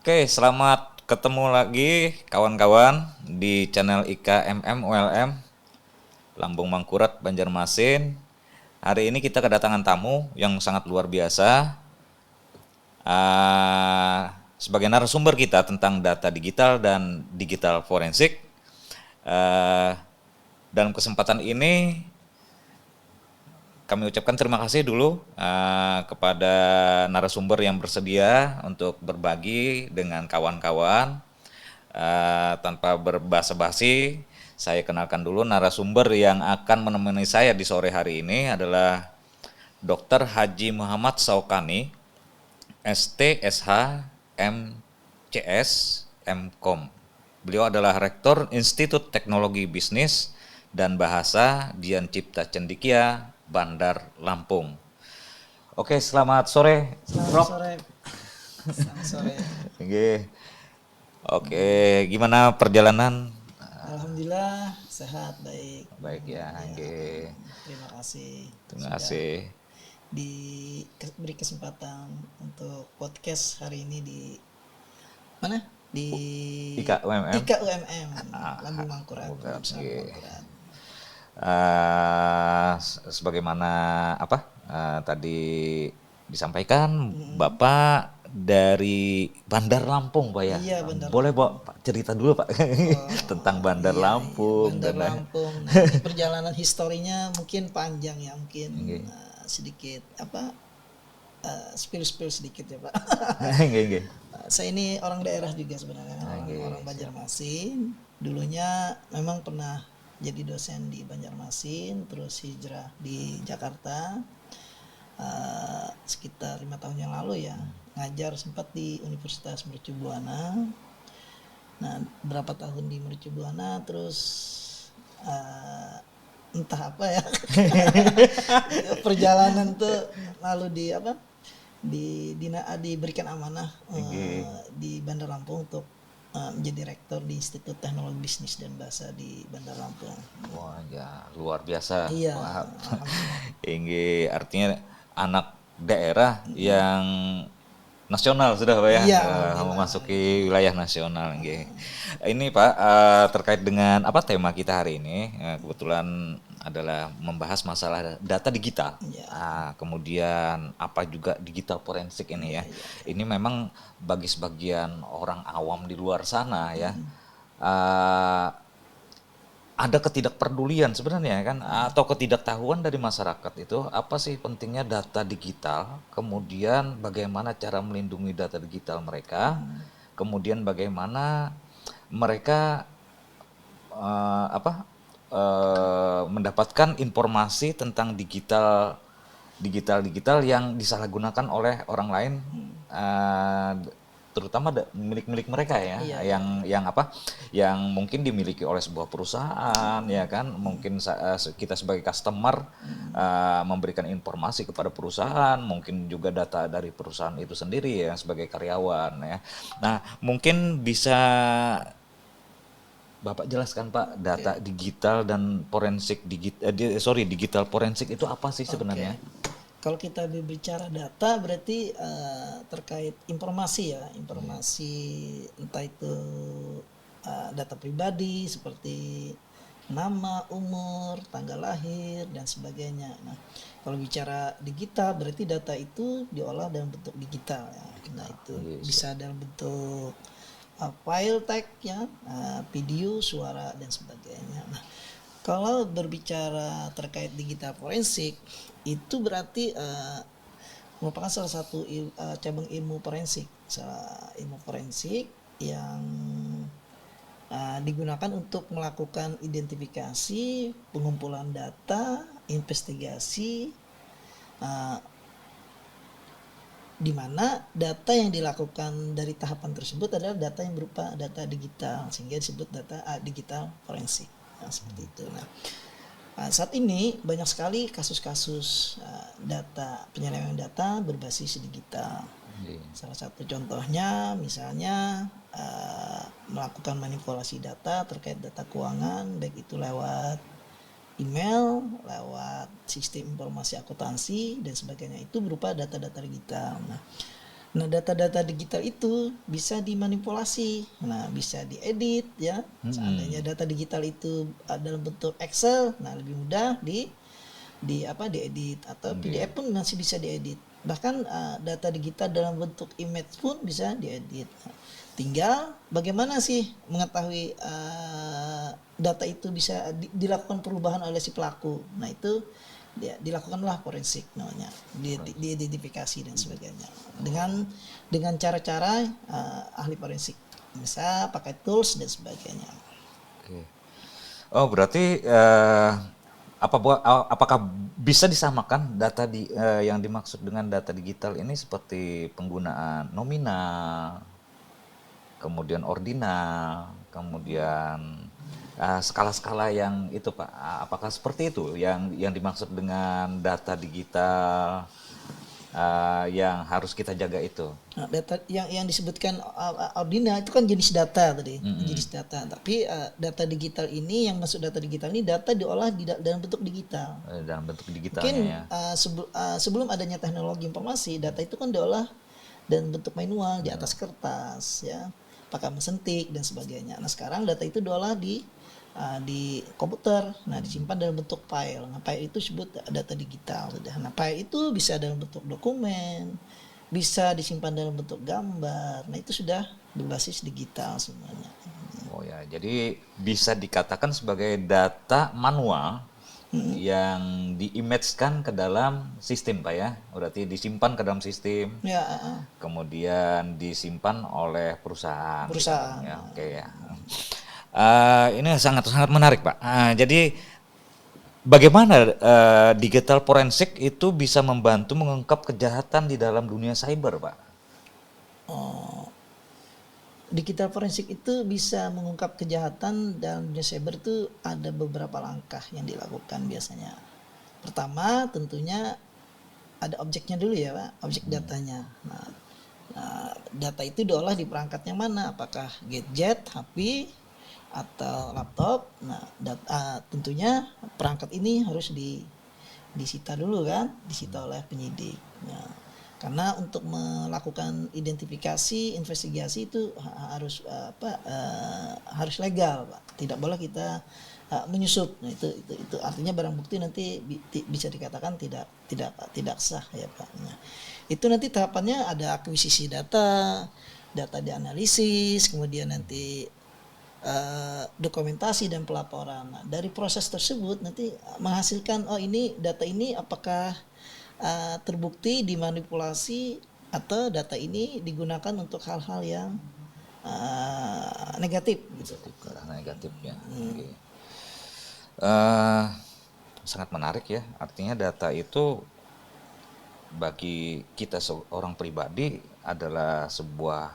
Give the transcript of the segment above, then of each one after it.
Oke, selamat ketemu lagi kawan-kawan di channel IKMM ULM Lambung Mangkurat Banjarmasin. Hari ini kita kedatangan tamu yang sangat luar biasa. Sebagai narasumber kita tentang data digital dan digital forensik. Ah, dalam kesempatan ini kami ucapkan terima kasih dulu kepada narasumber yang bersedia untuk berbagi dengan kawan-kawan. Tanpa berbasa-basi, saya kenalkan dulu narasumber yang akan menemani saya di sore hari ini adalah Dr. Haji Muhammad Saukani, STSH, MCS, MKOM. Beliau adalah Rektor Institut Teknologi Bisnis dan Bahasa Dian Cipta Cendikia, Bandar Lampung. Oke, selamat sore, Selamat Prof. sore. Selamat sore. Oke, oke, gimana perjalanan? Alhamdulillah sehat baik. Baik ya, Ya, oke. terima kasih Terima sudah kasih. diberi kesempatan untuk podcast hari ini di mana? Di Ika UMM. IKUMM Lambung Mangkurat. Bukan, Lambung Mangkurat. sebagaimana tadi disampaikan, Bapak dari Bandar Lampung, Pak ya. Iya, Bandar Boleh, Lampung. Pak, cerita dulu, Pak, tentang Bandar Iya, iya, Lampung Bandar dan Lampung. Nah, ini perjalanan historinya mungkin panjang ya, mungkin Oke. sedikit spill sedikit ya Pak. Nggih, nggih. Saya ini orang daerah juga sebenarnya, orang Banjarmasin. Dulunya memang pernah jadi dosen di Banjarmasin, terus hijrah di Jakarta sekitar 5 tahun yang lalu ya. Ngajar sempat di Universitas Mercu Buana. Nah, berapa tahun di Mercu Buana, terus entah apa ya perjalanan tuh lalu diberikan amanah di Bandar Lampung untuk menjadi rektor di Institut Teknologi Bisnis dan Bahasa di Bandar Lampung. Wah, ya luar biasa. Iya, Wah, ini artinya anak daerah yang nasional sudah, Pak ya, iya, alhamdulillah. memasuki wilayah nasional. Nggih. Ini Pak, terkait dengan apa tema kita hari ini, kebetulan adalah membahas masalah data digital. Iya. Kemudian apa juga digital forensik ini ya. Ini memang bagi sebagian orang awam di luar sana ya, eh, ada ketidakpedulian sebenarnya kan, atau ketidaktahuan dari masyarakat itu apa sih pentingnya data digital, kemudian bagaimana cara melindungi data digital mereka, kemudian bagaimana mereka mendapatkan informasi tentang digital yang disalahgunakan oleh orang lain, eh, terutama milik-milik mereka ya, Iya, yang mungkin dimiliki oleh sebuah perusahaan ya kan, mungkin kita sebagai customer memberikan informasi kepada perusahaan, mungkin juga data dari perusahaan itu sendiri ya sebagai karyawan ya. Nah, mungkin bisa Bapak jelaskan, Pak, data digital dan forensik digital forensik itu apa sih sebenarnya? Kalau kita berbicara data berarti terkait informasi ya, informasi entah itu data pribadi seperti nama, umur, tanggal lahir dan sebagainya. Nah, kalau bicara digital berarti data itu diolah dalam bentuk digital ya. Nah, itu bisa dalam bentuk file teks ya, video, suara dan sebagainya. Nah, kalau berbicara terkait digital forensik itu berarti merupakan salah satu cabang ilmu forensik, ilmu forensik yang digunakan untuk melakukan identifikasi, pengumpulan data, investigasi, di mana data yang dilakukan dari tahapan tersebut adalah data yang berupa data digital, sehingga disebut data digital forensik. Nah, seperti itu. Nah, saat ini banyak sekali kasus-kasus data penyelewengan data berbasis digital. Salah satu contohnya misalnya melakukan manipulasi data terkait data keuangan, baik itu lewat email, lewat sistem informasi akuntansi dan sebagainya, itu berupa data-data digital. Nah, Nah, data-data digital itu bisa dimanipulasi. Nah, bisa diedit ya. Seandainya data digital itu dalam bentuk Excel, nah lebih mudah diedit, atau PDF pun masih bisa diedit. Bahkan data digital dalam bentuk image pun bisa diedit. Nah, tinggal bagaimana sih mengetahui data itu bisa dilakukan perubahan oleh si pelaku. Nah, itu dilakukanlah forensik namanya, diidentifikasi dan sebagainya dengan cara-cara ahli forensik, misal pakai tools dan sebagainya. Oke. Oh, berarti apakah bisa disamakan data yang dimaksud dengan data digital ini seperti penggunaan nominal, kemudian ordinal, kemudian skala-skala yang itu Pak, apakah seperti itu yang dimaksud dengan data digital yang harus kita jaga itu? Nah, data yang disebutkan ordinal itu kan jenis data tadi, jenis data. Tapi data digital ini, yang masuk data digital ini, data diolah dalam bentuk digital. Dalam bentuk Mungkin digitalnya ya. sebelum adanya teknologi informasi, data itu kan diolah dan bentuk manual di atas kertas ya, pakai mesin tik dan sebagainya. Nah, sekarang data itu diolah di komputer, nah disimpan dalam bentuk file. Nah, file itu disebut data digital. Nah, file itu bisa dalam bentuk dokumen, bisa disimpan dalam bentuk gambar. Nah, itu sudah berbasis digital semuanya. Oh ya, jadi bisa dikatakan sebagai data manual yang di-image-kan ke dalam sistem Pak ya. Berarti disimpan ke dalam sistem, Ya, kemudian disimpan oleh perusahaan di dalam perusahaan. ya. Oke ya. Ini sangat-sangat menarik Pak. Jadi bagaimana digital forensik itu bisa membantu mengungkap kejahatan di dalam dunia cyber Pak? Oh, digital forensik itu bisa mengungkap kejahatan dalam dunia cyber. Itu ada beberapa langkah yang dilakukan biasanya. Pertama, tentunya ada objeknya dulu ya Pak, objek datanya. Nah, data itu diolah di perangkat yang mana? Apakah gadget, HP, atau laptop? Nah, tentunya perangkat ini harus disita dulu kan, disita oleh penyidik. Nah, karena untuk melakukan identifikasi, investigasi itu harus legal, Pak. Tidak boleh kita menyusup. Nah, itu artinya barang bukti nanti bisa dikatakan tidak sah ya Pak. Nah, itu nanti tahapannya ada akuisisi data, data dianalisis, kemudian nanti dokumentasi dan pelaporan. Nah, dari proses tersebut nanti menghasilkan, oh ini data ini apakah terbukti dimanipulasi atau data ini digunakan untuk hal-hal yang negatif gitu. Negatif ya. Oke. Sangat menarik ya. Artinya data itu bagi kita seorang pribadi adalah sebuah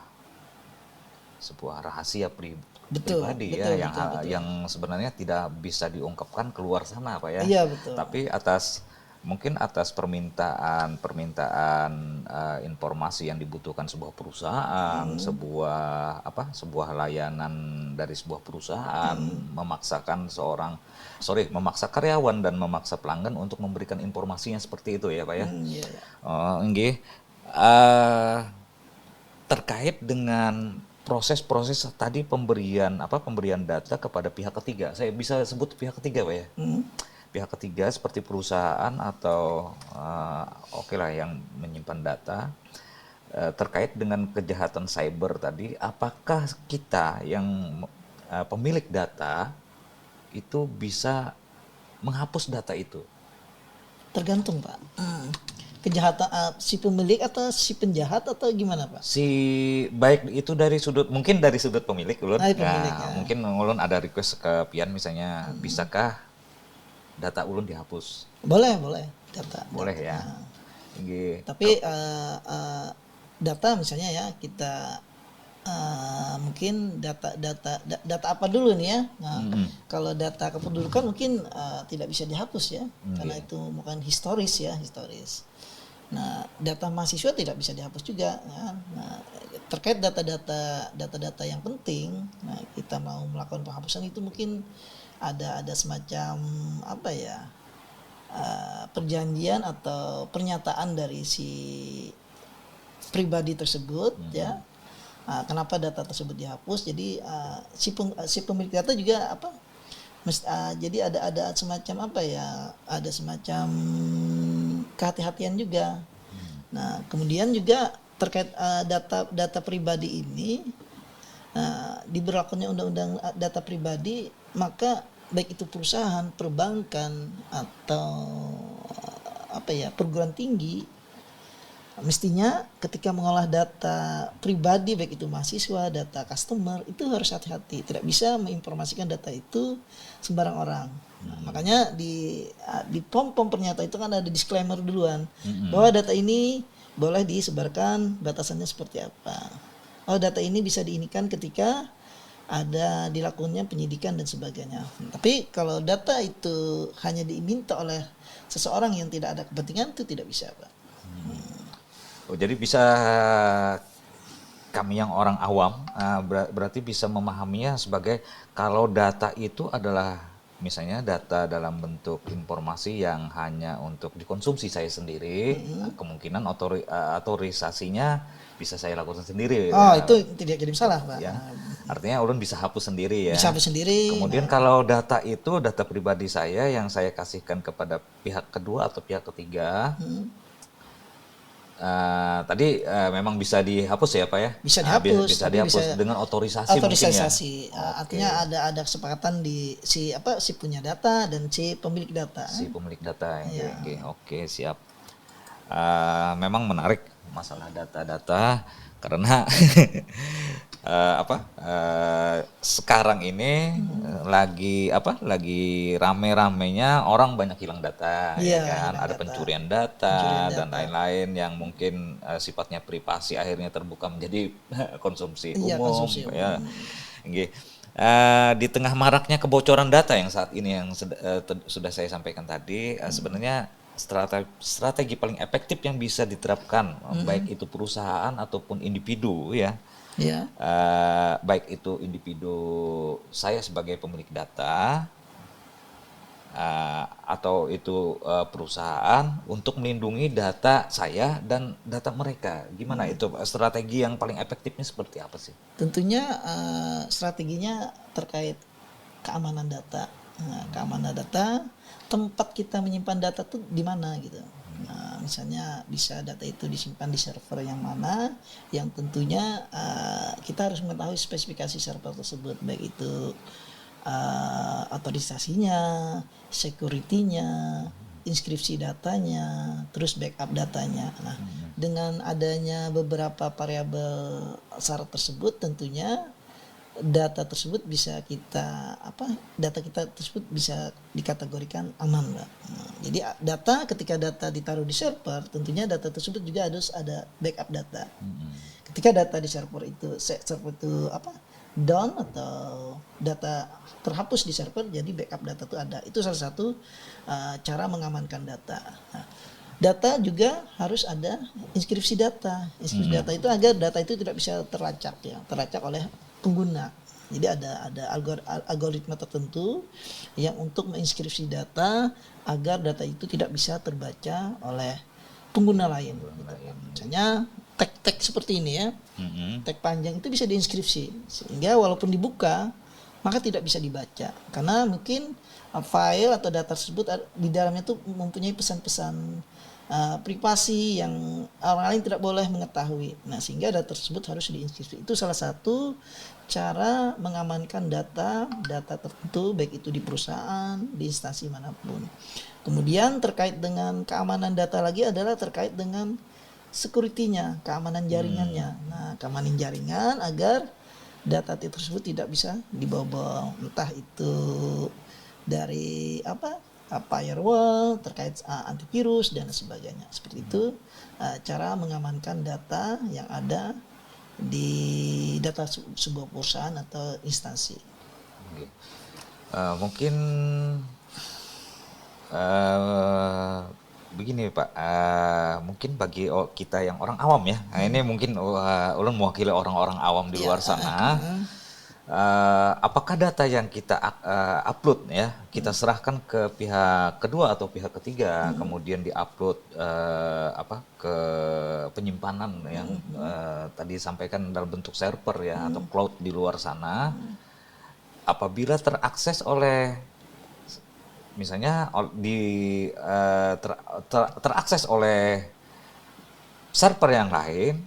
rahasia pribadi ya, yang sebenarnya tidak bisa diungkapkan keluar sana Pak ya. Iya, betul. Tapi mungkin atas permintaan informasi yang dibutuhkan sebuah perusahaan, sebuah layanan dari sebuah perusahaan memaksa karyawan dan memaksa pelanggan untuk memberikan informasinya seperti itu ya Pak ya. Iya. Nggih. Terkait dengan proses-proses tadi pemberian data kepada pihak ketiga. Saya bisa sebut pihak ketiga Pak ya. Pihak ketiga seperti perusahaan atau oke lah yang menyimpan data terkait dengan kejahatan cyber tadi. Apakah kita yang pemilik data itu bisa menghapus data itu? Tergantung Pak. Kejahatan si pemilik atau si penjahat atau gimana Pak? Baik itu mungkin dari sudut pemilik ulun. Pemilik, Nah, mungkin ulun ada request ke Pian misalnya, bisakah data ulun dihapus? Boleh data. Boleh ya. Tapi data misalnya ya kita mungkin data apa dulu nih ya. Nah, kalau data kependudukan mungkin tidak bisa dihapus ya, karena itu bukan historis. Nah, data mahasiswa tidak bisa dihapus juga kan. Nah, terkait data-data yang penting, nah kita mau melakukan penghapusan itu mungkin ada semacam perjanjian atau pernyataan dari si pribadi tersebut ya. Kenapa data tersebut dihapus? Jadi si pemilik data juga jadi ada semacam ada semacam kehati-hatian juga. Nah, kemudian juga terkait data pribadi ini, diberlakukannya undang-undang data pribadi, maka baik itu perusahaan, perbankan atau perguruan tinggi, mestinya ketika mengolah data pribadi baik itu mahasiswa, data customer, itu harus hati-hati, tidak bisa menginformasikan data itu sembarang orang. Nah, makanya di pom-pom pernyataan itu kan ada disclaimer duluan bahwa data ini boleh disebarkan, batasannya seperti apa. Oh, data ini bisa diinikan ketika ada dilakukannya penyidikan dan sebagainya. Tapi kalau data itu hanya diminta oleh seseorang yang tidak ada kepentingan, itu tidak bisa, Pak. Oh, jadi bisa kami yang orang awam berarti bisa memahaminya sebagai kalau data itu adalah misalnya data dalam bentuk informasi yang hanya untuk dikonsumsi saya sendiri, kemungkinan otorisasinya bisa saya lakukan sendiri. Oh, itu tidak jadi masalah, Pak. Ya, artinya ulun bisa hapus sendiri ya. Bisa hapus sendiri. Kemudian kalau data itu data pribadi saya yang saya kasihkan kepada pihak kedua atau pihak ketiga, tadi memang bisa dihapus ya Pak ya? Bisa dihapus, bisa dihapus dengan otorisasi mungkin ya? Artinya ada kesepakatan di si punya data dan si pemilik data. Si pemilik data, oke, siap. Memang menarik masalah data-data karena sekarang ini lagi rame-ramenya orang banyak hilang data, ya kan? Ada pencurian data dan lain-lain yang mungkin sifatnya privasi akhirnya terbuka menjadi konsumsi umum. Ya. Di tengah maraknya kebocoran data yang saat ini yang sudah saya sampaikan tadi, sebenarnya strategi paling efektif yang bisa diterapkan baik itu perusahaan ataupun individu ya. Baik itu individu saya sebagai pemilik data atau itu perusahaan untuk melindungi data saya dan data mereka. Gimana itu strategi yang paling efektifnya seperti apa sih? Tentunya strateginya terkait keamanan data. Keamanan data, tempat kita menyimpan data tuh di mana gitu. Nah, misalnya bisa data itu disimpan di server yang mana, yang tentunya kita harus mengetahui spesifikasi server tersebut, baik itu otorisasinya, security-nya, inskripsi datanya, terus backup datanya. Nah, dengan adanya beberapa variabel syarat tersebut, tentunya data tersebut bisa data kita tersebut bisa dikategorikan aman, Mbak. Nah, jadi ketika data ditaruh di server, tentunya data tersebut juga harus ada backup data. Ketika data di server itu down atau data terhapus di server, jadi backup data itu ada. Itu salah satu cara mengamankan data. Nah, data juga harus ada inskripsi data. Inskripsi data itu agar data itu tidak bisa terlacak oleh pengguna. Jadi ada algoritma tertentu yang untuk menginskripsi data agar data itu tidak bisa terbaca oleh pengguna lain. Misalnya tag seperti ini ya, tag panjang itu bisa diinskripsi sehingga walaupun dibuka maka tidak bisa dibaca karena mungkin file atau data tersebut di dalamnya itu mempunyai pesan-pesan privasi yang orang lain tidak boleh mengetahui. Nah, sehingga data tersebut harus diinskripsi. Itu salah satu cara mengamankan data tertentu baik itu di perusahaan, di instansi manapun. Kemudian terkait dengan keamanan data lagi adalah terkait dengan security-nya, keamanan jaringannya. Nah, keamanan jaringan agar data tersebut tidak bisa dibobol, entah itu dari firewall, terkait antivirus dan sebagainya. Seperti itu cara mengamankan data yang ada di data sebuah perusahaan atau instansi. Mungkin begini Pak, mungkin bagi kita yang orang awam ya, ini mungkin ulun mewakili orang-orang awam di luar sana. apakah data yang kita upload ya, kita serahkan ke pihak kedua atau pihak ketiga, kemudian diupload ke penyimpanan yang tadi disampaikan dalam bentuk server ya atau cloud di luar sana, apabila terakses oleh misalnya terakses oleh server yang lain,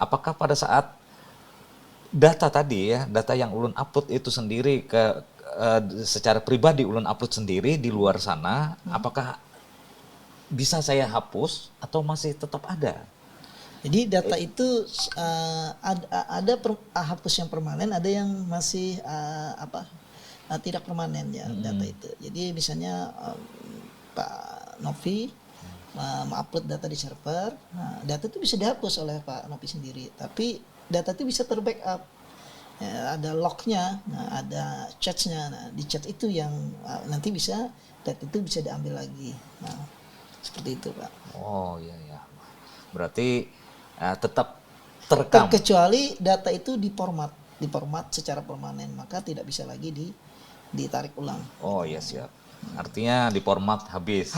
apakah pada saat data tadi ya, data yang ulun upload itu sendiri secara pribadi ulun upload sendiri di luar sana, apakah bisa saya hapus atau masih tetap ada? Jadi data itu ada hapus yang permanen, ada yang masih tidak permanen ya data itu. Jadi misalnya Pak Novi mengupload data di server, data itu bisa dihapus oleh Pak Novi sendiri, tapi data itu bisa terbackup, ya, ada lognya, ada chatnya, di chat itu yang nanti bisa data itu bisa diambil lagi, seperti itu Pak. Oh iya ya, berarti tetap terekam. Kecuali data itu diformat secara permanen, maka tidak bisa lagi ditarik ulang. Oh iya siap. Artinya di format habis.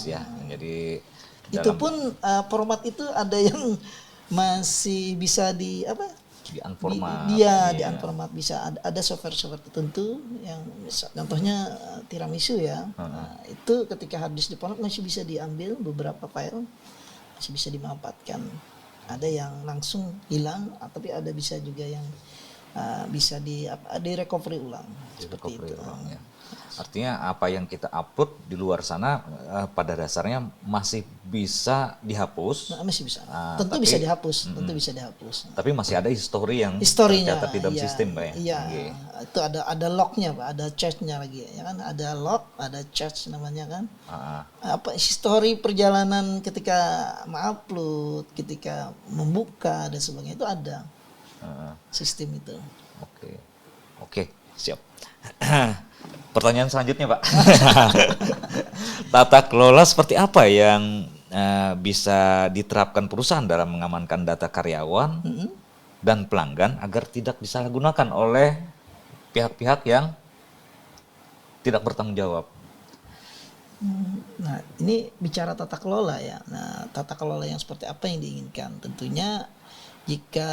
Ya. Jadi itu pun format itu ada yang masih bisa di unformat. Di unformat bisa ada software tertentu yang contohnya tiramisu ya. Itu ketika hard disk diformat masih bisa diambil beberapa file, masih bisa dimanfaatkan. Ada yang langsung hilang, tapi ada bisa juga yang bisa di recovery ulang. Seperti itu. Ya. Artinya apa yang kita upload di luar sana pada dasarnya masih bisa dihapus. Masih bisa. Tentu bisa dihapus. Tapi masih ada historinya tercatat di dalam sistem, Pak ya. Iya. Itu ada lognya, Pak, ada charge-nya lagi ya kan, ada log, ada charge namanya kan. Histori perjalanan ketika mengupload, ketika membuka dan sebagainya itu ada. Sistem itu. Oke, siap. Pertanyaan selanjutnya Pak, tata kelola seperti apa yang bisa diterapkan perusahaan dalam mengamankan data karyawan dan pelanggan agar tidak disalahgunakan oleh pihak-pihak yang tidak bertanggung jawab? Nah, ini bicara tata kelola ya. Nah, tata kelola yang seperti apa yang diinginkan? Tentunya jika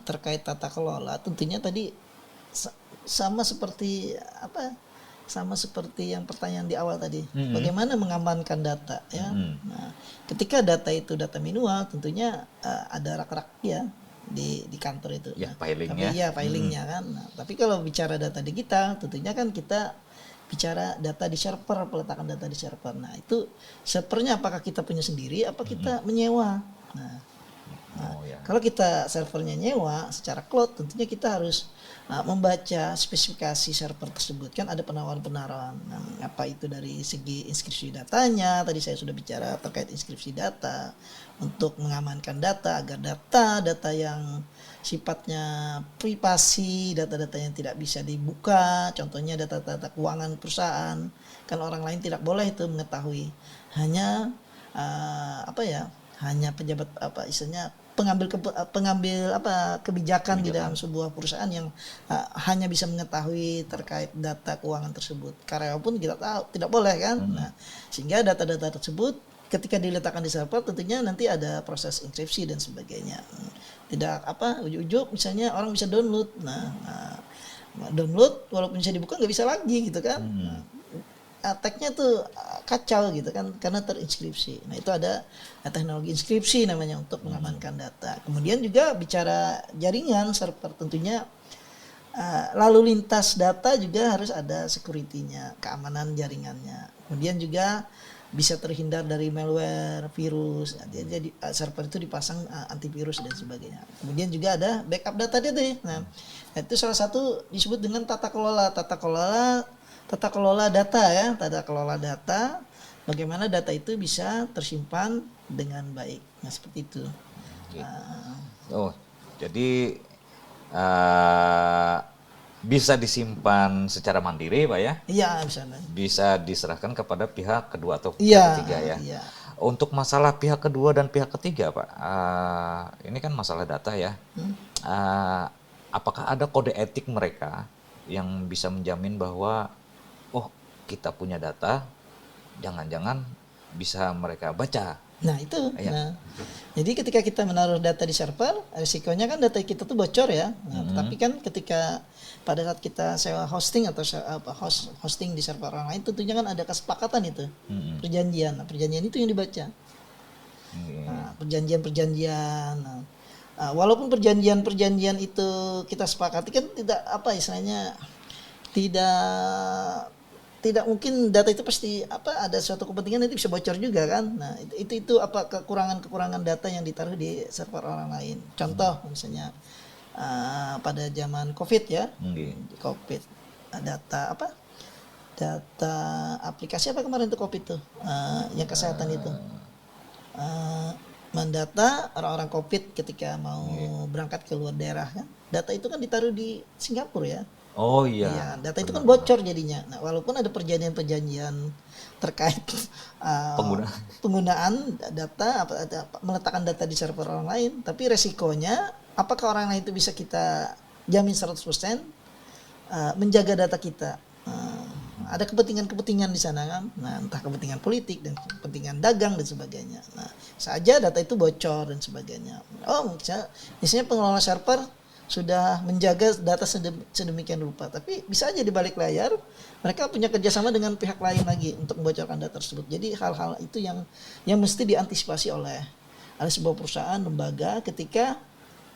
terkait tata kelola, tentunya tadi sama seperti yang pertanyaan di awal tadi, bagaimana mengamankan data ya. Nah, ketika data itu data manual, tentunya ada rak-rak ya di kantor itu ya, filingnya. Filingnya kan. Nah, tapi kalau bicara data digital, tentunya kan kita bicara data di server, peletakan data di server. Nah, itu servernya apakah kita punya sendiri apa kita menyewa. Kalau kita servernya nyewa secara cloud, tentunya kita harus membaca spesifikasi server tersebut, kan ada penawaran-penawaran. Apa itu dari segi inskripsi datanya, tadi saya sudah bicara terkait inskripsi data untuk mengamankan data agar data yang sifatnya privasi, data-data yang tidak bisa dibuka, contohnya data-data keuangan perusahaan, kan orang lain tidak boleh itu mengetahui, hanya hanya pejabat pengambil kebijakan di dalam sebuah perusahaan yang hanya bisa mengetahui terkait data keuangan tersebut. Karyawan pun kita tahu tidak boleh kan. Nah, sehingga data-data tersebut ketika diletakkan di server tentunya nanti ada proses enkripsi dan sebagainya. Tidak ujuk-ujuk misalnya orang bisa download. Nah, download walaupun bisa dibuka nggak bisa lagi gitu kan. Tag-nya tuh kacau gitu kan karena terinskripsi. Nah, itu ada teknologi inskripsi namanya untuk mengamankan data. Kemudian juga bicara jaringan server, tentunya lalu lintas data juga harus ada security-nya, keamanan jaringannya. Kemudian juga bisa terhindar dari malware, virus. Jadi server itu dipasang antivirus dan sebagainya. Kemudian juga ada backup data tadi. Nah, itu salah satu disebut dengan tata kelola data ya, tata kelola data, bagaimana data itu bisa tersimpan dengan baik. Nah, seperti itu. Jadi bisa disimpan secara mandiri, Pak ya? Iya, bisa. Bisa diserahkan kepada pihak kedua atau pihak ketiga ya? Iya. Untuk masalah pihak kedua dan pihak ketiga, Pak, ini kan masalah data ya. apakah ada kode etik mereka yang bisa menjamin bahwa oh kita punya data, jangan-jangan bisa mereka baca. Nah itu, Ya. nah jadi ketika kita menaruh data di server, risikonya kan data kita tuh bocor ya. Nah, tetapi kan ketika pada saat kita sewa hosting atau hosting di server orang lain, tentunya kan ada kesepakatan itu, perjanjian. Nah, perjanjian itu yang dibaca. Nah, perjanjian-perjanjian. Nah, walaupun perjanjian-perjanjian itu kita sepakati kan tidak apa istilahnya tidak tidak mungkin data itu pasti apa ada suatu kepentingan itu bisa bocor juga kan. Nah, itu apa kekurangan-kekurangan data yang ditaruh di server orang lain. Contoh misalnya pada zaman Covid ya. Covid data apa? Data aplikasi apa kemarin tuh Covid tuh? Yang kesehatan itu. Mendata orang-orang Covid ketika mau berangkat ke luar daerah kan. Data itu kan ditaruh di Singapura ya. Oh iya. Iya, data itu kan bocor jadinya. Nah, walaupun ada perjanjian-perjanjian terkait penggunaan data meletakkan data di server orang lain, tapi resikonya apakah orang lain itu bisa kita jamin 100% menjaga data kita. Ada kepentingan-kepentingan di sana kan. Nah, entah kepentingan politik dan kepentingan dagang dan sebagainya. Nah, saja data itu bocor dan sebagainya. Oh, misalnya pengelola server sudah menjaga data sedemikian rupa, tapi bisa aja di balik layar mereka punya kerjasama dengan pihak lain lagi untuk membocorkan data tersebut. Jadi hal-hal itu yang mesti diantisipasi oleh sebuah perusahaan lembaga ketika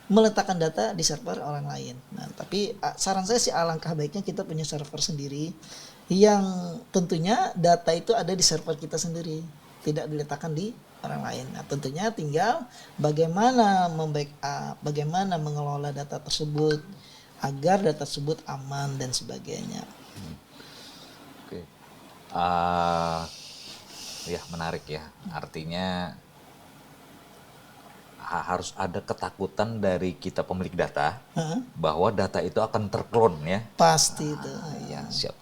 meletakkan data di server orang lain. Nah, tapi saran saya sih alangkah baiknya kita punya server sendiri yang tentunya data itu ada di server kita sendiri, tidak diletakkan di orang lain. Nah, tentunya tinggal bagaimana membackup, bagaimana mengelola data tersebut agar data tersebut aman dan sebagainya. Oke. Ya menarik ya. Artinya harus ada ketakutan dari kita pemilik data bahwa data itu akan terklon ya. Pasti itu. Ya, siap.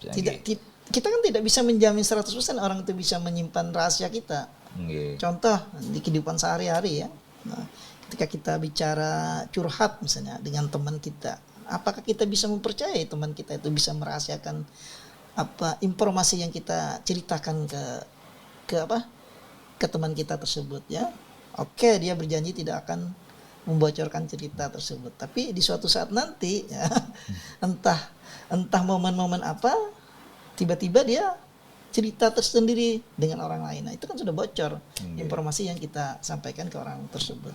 Kita kan tidak bisa menjamin 100% orang itu bisa menyimpan rahasia kita. Contoh di kehidupan sehari-hari ya. Nah, ketika kita bicara curhat misalnya dengan teman kita, apakah kita bisa mempercayai teman kita itu bisa merahasiakan apa informasi yang kita ceritakan ke teman kita tersebut ya? Oke, dia berjanji tidak akan membocorkan cerita tersebut. Tapi di suatu saat nanti ya, entah momen-momen apa tiba-tiba dia cerita tersendiri dengan orang lain. Nah, itu kan sudah bocor informasi yang kita sampaikan ke orang tersebut.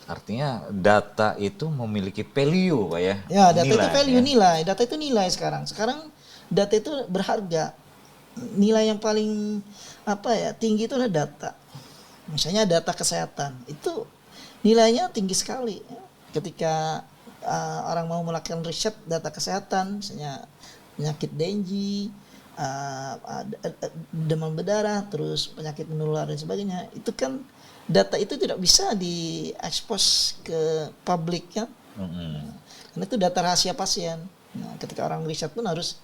Artinya data itu memiliki value, Pak ya. Ya, data nilai, itu value ya. nilai. Data itu nilai sekarang. Sekarang data itu berharga. Nilai yang paling tinggi itu adalah data. Misalnya data kesehatan. Itu nilainya tinggi sekali. Ketika orang mau melakukan riset data kesehatan, misalnya penyakit dengue, demam berdarah, terus penyakit menular dan sebagainya, itu kan data itu tidak bisa diekspos ke publik kan, karena itu data rahasia pasien. Nah, ketika orang riset pun harus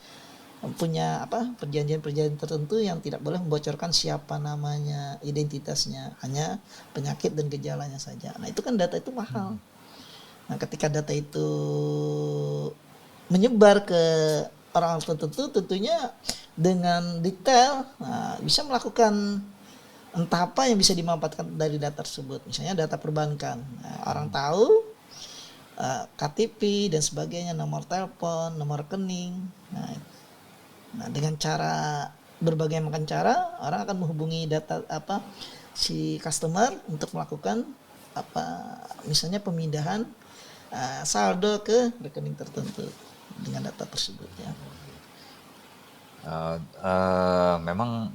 punya perjanjian-perjanjian tertentu yang tidak boleh membocorkan siapa namanya, identitasnya, hanya penyakit dan gejalanya saja. Nah, itu kan data itu mahal. Nah, ketika data itu menyebar ke orang tertentu, tentunya dengan detail bisa melakukan entah apa yang bisa dimanfaatkan dari data tersebut. Misalnya data perbankan, orang tahu KTP dan sebagainya, nomor telepon, nomor rekening. Nah, dengan berbagai macam cara orang akan menghubungi data si customer untuk melakukan misalnya pemindahan saldo ke rekening tertentu dengan data tersebut ya. Memang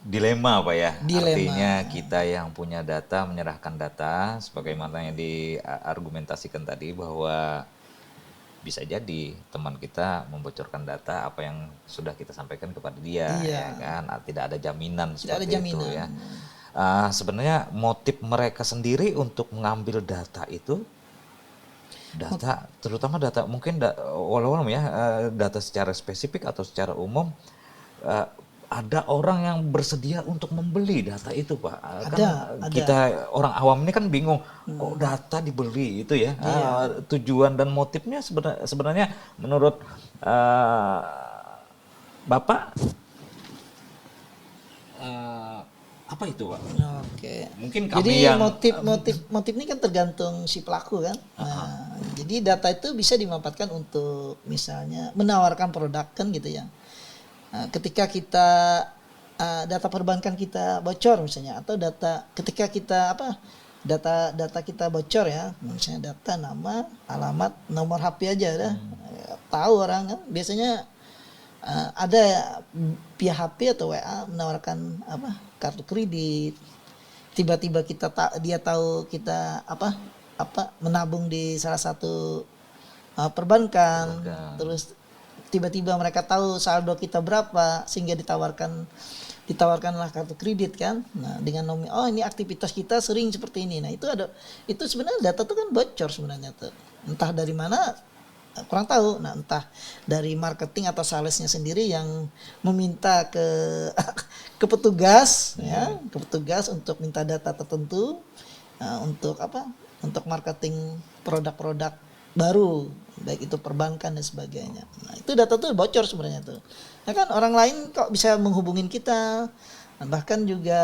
dilema Pak ya. Dilema. Artinya kita yang punya data menyerahkan data sebagaimana yang diargumentasikan tadi bahwa bisa jadi teman kita membocorkan data apa yang sudah kita sampaikan kepada dia, ya kan? Tidak ada jaminan seperti itu ya. Sebenarnya motif mereka sendiri untuk mengambil data itu, terutama data mungkin walau ya data secara spesifik atau secara umum, ada orang yang bersedia untuk membeli data itu, Pak. Kan Ada. kita orang awam ini kan bingung, kok data dibeli itu ya. Tujuan dan motifnya sebenarnya menurut Bapak apa itu, Pak? Oke. Mungkin Jadi kami yang motif ini kan tergantung si pelaku kan. Nah, jadi data itu bisa dimanfaatkan untuk misalnya menawarkan produk kan gitu ya. Nah, ketika kita data perbankan kita bocor misalnya, atau ketika kita data kita bocor ya, misalnya data nama, alamat, nomor HP aja dah. Tahu orang kan biasanya ada via HP atau WA menawarkan kartu kredit. Tiba-tiba dia tahu kita menabung di salah satu perbankan. Terus tiba-tiba mereka tahu saldo kita berapa sehingga ditawarkanlah kartu kredit kan. Nah, dengan ini aktivitas kita sering seperti ini. Nah, itu sebenarnya data itu kan bocor sebenarnya tuh. Entah dari mana kurang tahu. Nah, entah dari marketing atau salesnya sendiri yang meminta ke petugas ya, ke petugas untuk minta data tertentu untuk untuk marketing produk-produk baru, baik itu perbankan dan sebagainya. Nah, itu data tuh bocor sebenarnya tuh. Nah, kan orang lain kok bisa menghubungin kita, bahkan juga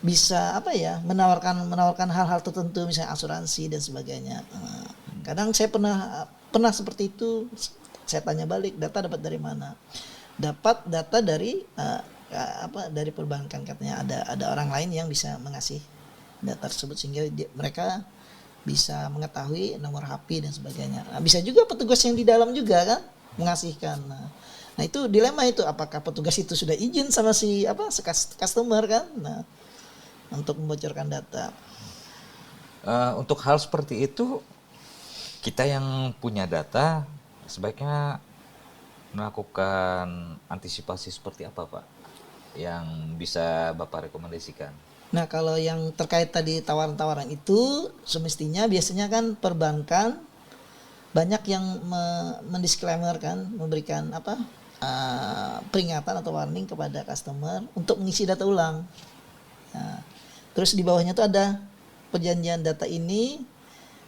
bisa menawarkan hal-hal tertentu misalnya asuransi dan sebagainya. Kadang saya pernah seperti itu, saya tanya balik, data dapat dari mana? Dapat data dari dari perbankan, katanya ada orang lain yang bisa mengasih data tersebut sehingga mereka bisa mengetahui nomor HP dan sebagainya. Nah, bisa juga petugas yang di dalam juga kan mengasihkan. Nah, itu dilema itu, apakah petugas itu sudah izin sama si customer kan? Nah, untuk membocorkan data. Untuk hal seperti itu, kita yang punya data sebaiknya melakukan antisipasi seperti apa, Pak? Yang bisa Bapak rekomendasikan? Nah, kalau yang terkait tadi tawaran-tawaran itu, semestinya biasanya kan perbankan banyak yang mendisklaimer kan, memberikan peringatan atau warning kepada customer untuk mengisi data ulang. Nah, terus di bawahnya tuh ada perjanjian data ini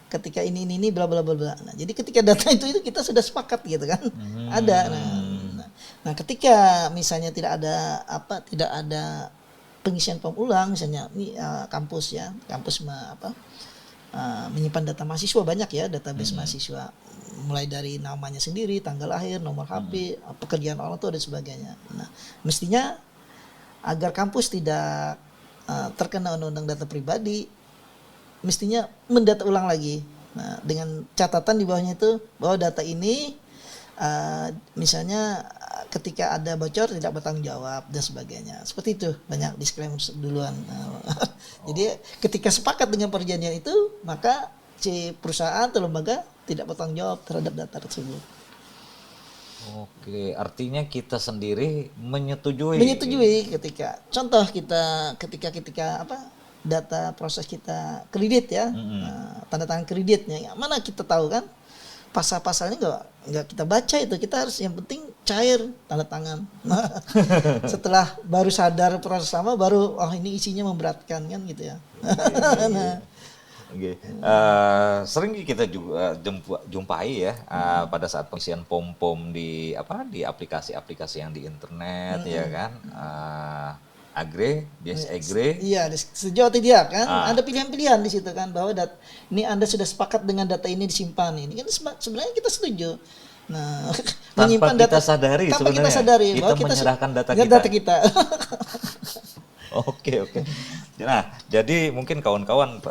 ketika ini bla bla bla bla. Nah, jadi ketika data itu kita sudah sepakat gitu kan. Ada. Nah, ketika misalnya tidak ada pengisian form ulang, misalnya ini kampus menyimpan data mahasiswa banyak ya, database mahasiswa, mulai dari namanya sendiri, tanggal lahir, nomor HP, pekerjaan orang tua dan sebagainya. Nah, mestinya agar kampus tidak terkena undang-undang data pribadi, mestinya mendata ulang lagi. Nah, dengan catatan di bawahnya itu bahwa data ini misalnya ketika ada bocor tidak bertanggung jawab dan sebagainya. Seperti itu, banyak disclaimer duluan. Jadi ketika sepakat dengan perjanjian itu, maka si perusahaan atau lembaga tidak bertanggung jawab terhadap data tersebut. Oke, artinya kita sendiri menyetujui ketika contoh ketika data proses kita kredit ya, tanda tangan kreditnya, mana kita tahu kan pasal-pasalnya nggak kita baca itu, kita harus yang penting cair tanda tangan. Setelah baru sadar proses sama, baru ini isinya memberatkan kan gitu ya. Sering kita juga jumpai ya pada saat pengisian pom-pom di aplikasi-aplikasi yang di internet ya kan, Agre, biasa Agre. Iya, sejauh tidak kan ada pilihan-pilihan di situ kan, bahwa ini Anda sudah sepakat dengan data ini disimpan, ini kan sebenarnya kita setuju. Nah, menyimpan tanpa kita sadari bahwa kita menyerahkan data kita. Oke. Nah, jadi mungkin kawan-kawan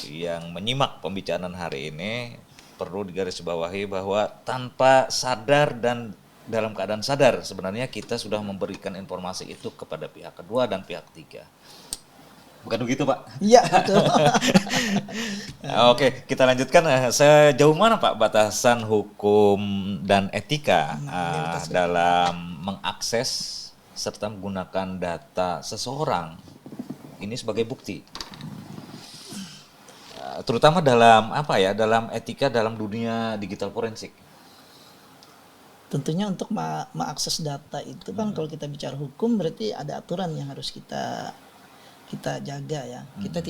yang menyimak pembicaraan hari ini perlu digarisbawahi bahwa tanpa sadar dan dalam keadaan sadar sebenarnya kita sudah memberikan informasi itu kepada pihak kedua dan pihak ketiga. Bukan begitu, Pak? Iya, betul. Oke, kita lanjutkan. Sejauh mana, Pak, batasan hukum dan etika dalam mengakses serta menggunakan data seseorang ini sebagai bukti? Terutama dalam dalam etika dalam dunia digital forensik. tentunya untuk mengakses data itu kan kalau kita bicara hukum berarti ada aturan yang harus kita jaga ya. Kita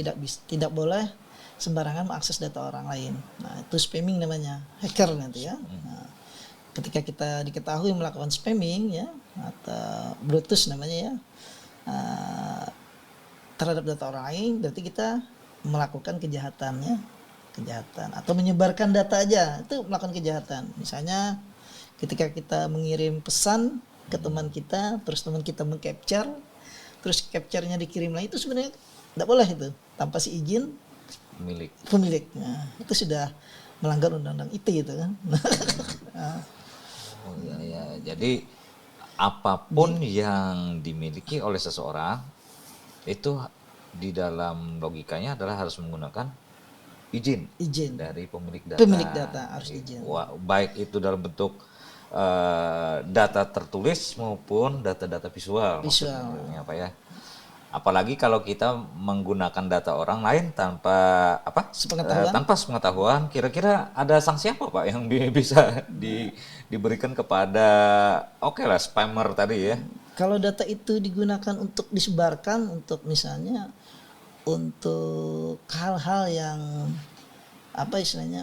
tidak boleh sembarangan mengakses data orang lain. Nah, itu spamming namanya, hacker nanti ya. Nah, ketika kita diketahui melakukan spamming ya atau brutus namanya ya, terhadap data orang lain, berarti kita melakukan kejahatan atau menyebarkan data aja itu melakukan kejahatan. Misalnya ketika kita mengirim pesan ke teman kita, terus teman kita mengcapture, terus capture-nya dikirim lagi, itu sebenarnya tidak boleh itu tanpa si izin pemilik. Nah, itu sudah melanggar undang-undang ITE itu kan. Oh ya. Jadi apapun yang dimiliki oleh seseorang itu di dalam logikanya adalah harus menggunakan izin dari pemilik data. Pemilik data harus izin. Baik itu dalam bentuk data tertulis maupun data-data visual. Maksudnya apa ya? Apalagi kalau kita menggunakan data orang lain tanpa sepengetahuan, kira-kira ada sanksi apa Pak yang bisa diberikan kepada spammer tadi ya? Kalau data itu digunakan untuk disebarkan untuk misalnya untuk hal-hal yang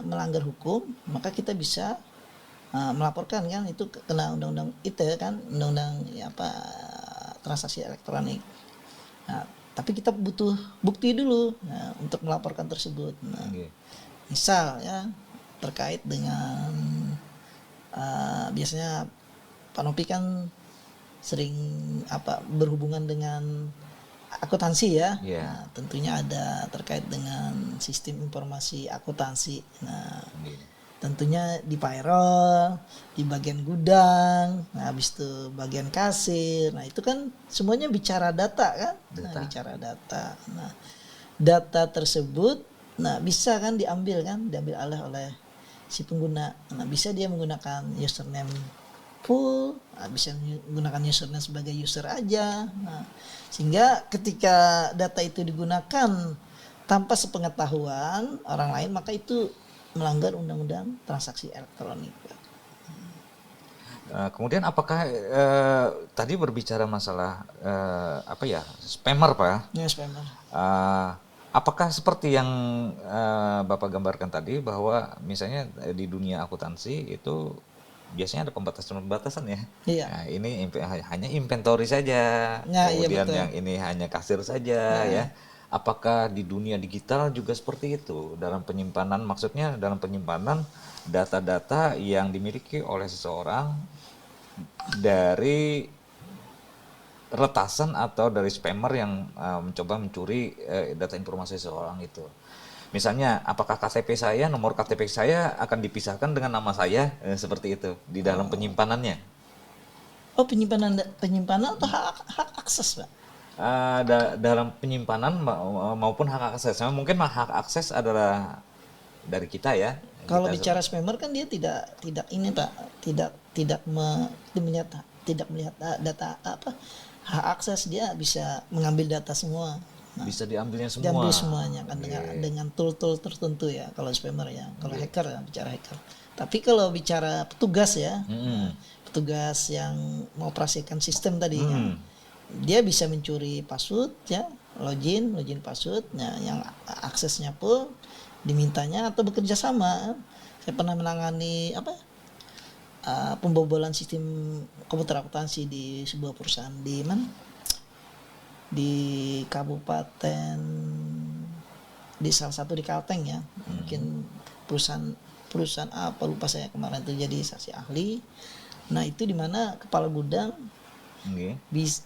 melanggar hukum, maka kita bisa melaporkan kan, itu kena undang-undang ITE kan, undang-undang transaksi elektronik. Nah, tapi kita butuh bukti dulu untuk melaporkan tersebut. Nah, misal ya terkait dengan biasanya Pak Nopi kan sering berhubungan dengan akuntansi ya. Nah, tentunya ada terkait dengan sistem informasi akuntansi. Nah, tentunya di payroll, di bagian gudang, nah habis itu bagian kasir. Nah, itu kan semuanya bicara data kan? Nah, bicara data. Nah, data tersebut bisa kan diambil alih oleh si pengguna. Nah, bisa dia menggunakan username full, bisa menggunakan username sebagai user aja. Nah, sehingga ketika data itu digunakan tanpa sepengetahuan orang lain, maka itu melanggar undang-undang transaksi elektronik. Kemudian apakah tadi berbicara masalah spammer Pak? Ya, spammer. Apakah seperti yang Bapak gambarkan tadi bahwa misalnya di dunia akuntansi itu biasanya ada pembatasan ya? Iya. Nah, ini hanya inventory saja, kemudian yang ini hanya kasir saja ya. Apakah di dunia digital juga seperti itu dalam penyimpanan, maksudnya dalam penyimpanan data-data yang dimiliki oleh seseorang dari retasan atau dari spammer yang mencoba mencuri data informasi seseorang itu. Misalnya, apakah nomor KTP saya akan dipisahkan dengan nama saya seperti itu di dalam penyimpanannya? Oh, penyimpanan atau hak akses, Pak? Dalam penyimpanan maupun hak akses. Mungkin hak akses adalah dari kita ya. Kalau bicara spammer kan dia tidak melihat data hak akses, dia bisa mengambil data semua. Nah, bisa diambilnya semua. Diambil semuanya kan dengan tool-tool tertentu ya kalau spammer ya. Kalau hacker ya, bicara hacker. Tapi kalau bicara petugas ya, petugas yang mengoperasikan sistem tadi ya, dia bisa mencuri password ya, login password, yang aksesnya pun dimintanya atau bekerja sama. Saya pernah menangani pembobolan sistem komputer akuntansi di sebuah perusahaan di mana? Di kabupaten, di salah satu di Kalteng ya. Mungkin perusahaan apa lupa saya, kemarin itu jadi saksi ahli. Nah, itu di mana kepala gudang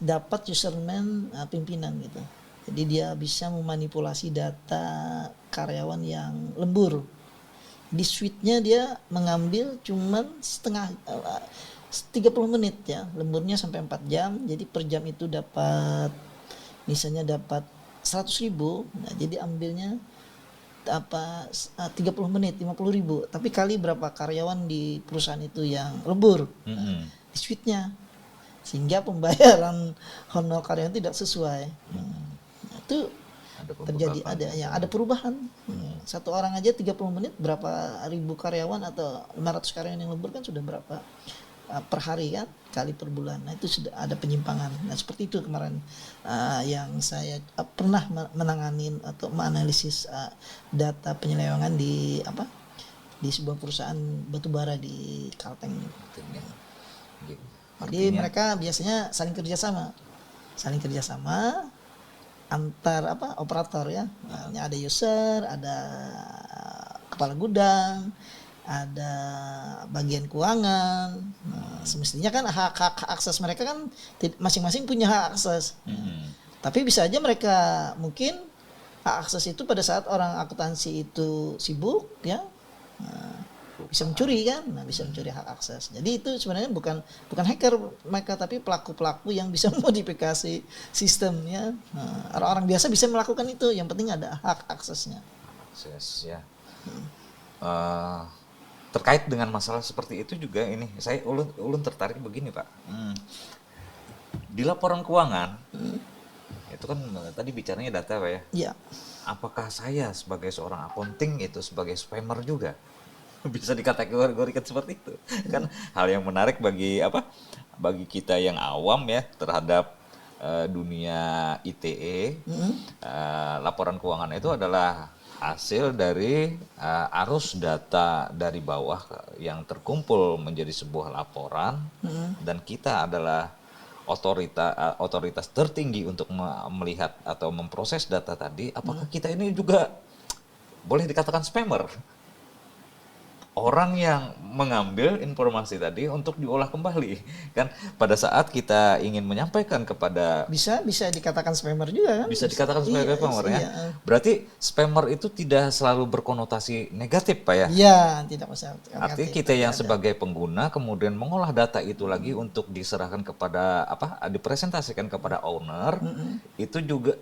dapat username pimpinan gitu. Jadi dia bisa memanipulasi data karyawan yang lembur. Di suite-nya dia mengambil cuman 30 menit ya. Lemburnya sampai 4 jam. Jadi per jam itu dapat 100.000. Nah, jadi ambilnya 30 menit 50.000. Tapi kali berapa karyawan di perusahaan itu yang lembur di suite-nya, sehingga pembayaran honor karyawan tidak sesuai. Nah, itu terjadi ada perubahan. Satu orang aja 30 menit berapa ribu karyawan atau 500 karyawan yang lembur kan sudah berapa per hari kan, kali per bulan. Nah itu sudah ada penyimpangan. Nah seperti itu kemarin yang saya pernah menangani atau menganalisis data penyelewengan di di sebuah perusahaan batubara di Kalteng. Jadi mereka biasanya saling kerjasama antar operator ya. Nah, ada user, ada kepala gudang, ada bagian keuangan. Nah, semestinya kan hak akses mereka kan masing-masing punya hak akses. Tapi bisa aja mereka mungkin hak akses itu pada saat orang akuntansi itu sibuk ya. Bisa mencuri kan, bisa mencuri hak akses. Jadi itu sebenarnya bukan hacker mereka, tapi pelaku-pelaku yang bisa modifikasi sistemnya. Orang-orang biasa bisa melakukan itu, yang penting ada hak aksesnya. Akses ya. Terkait dengan masalah seperti itu juga ini, saya ulun tertarik begini Pak. Di laporan keuangan itu kan tadi bicaranya data Pak ya. Iya. Apakah saya sebagai seorang accounting itu sebagai spammer juga? Bisa dikategorikan seperti itu. Kan hal yang menarik bagi kita yang awam ya terhadap dunia ITE. Laporan keuangan itu adalah hasil dari arus data dari bawah yang terkumpul menjadi sebuah laporan, dan kita adalah otoritas tertinggi untuk melihat atau memproses data tadi. Apakah kita ini juga boleh dikatakan spammer? Orang yang mengambil informasi tadi untuk diolah kembali kan, pada saat kita ingin menyampaikan kepada bisa dikatakan spammer juga kan, bisa dikatakan sebagai spammer ya. Berarti spammer itu tidak selalu berkonotasi negatif Pak ya? Iya, tidak masalah. Artinya kita yang sebagai pengguna kemudian mengolah data itu lagi untuk diserahkan kepada dipresentasikan kepada owner, itu juga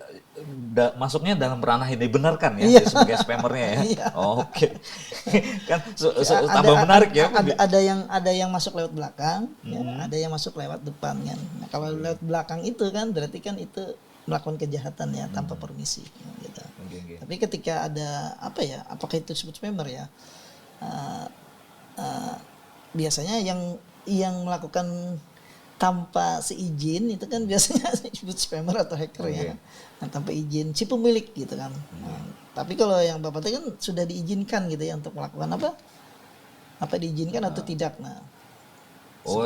masuknya dalam ranah yang dibenarkan ya, sebagai spammernya ya. Oke. Kan tambah menarik ya. Ada yang masuk lewat belakang, ya, ada yang masuk lewat depan kan. Nah, kalau lewat belakang itu kan berarti kan itu melakukan kejahatan ya tanpa permisi gitu. Tapi ketika ada apakah itu disebut spammer ya? Biasanya yang melakukan tanpa seizin itu kan biasanya disebut spammer atau hacker ya. Nah, tanpa izin si pemilik gitu kan. Nah, tapi kalau yang Bapak tadi kan sudah diizinkan gitu ya untuk melakukan apa diizinkan atau tidak. Nah,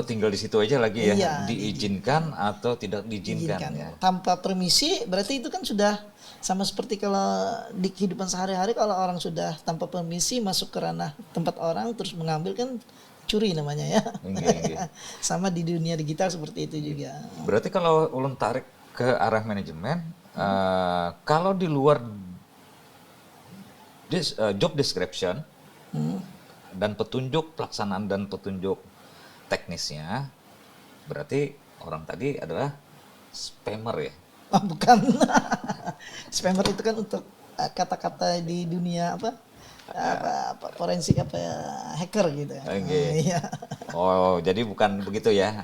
tinggal di situ aja lagi ya. Iya, diizinkan atau tidak diizinkan ya. Tanpa permisi berarti itu kan sudah sama seperti kalau di kehidupan sehari-hari, kalau orang sudah tanpa permisi masuk ke ranah tempat orang terus mengambil kan curi namanya ya. Sama di dunia digital seperti itu juga. Berarti kalau ulun tarik ke arah manajemen, kalau di luar job description dan petunjuk pelaksanaan dan petunjuk teknisnya, berarti orang tadi adalah spammer ya? Bukan. Spammer itu kan untuk kata-kata di dunia forensik hacker gitu ya. Iya. Jadi bukan begitu ya.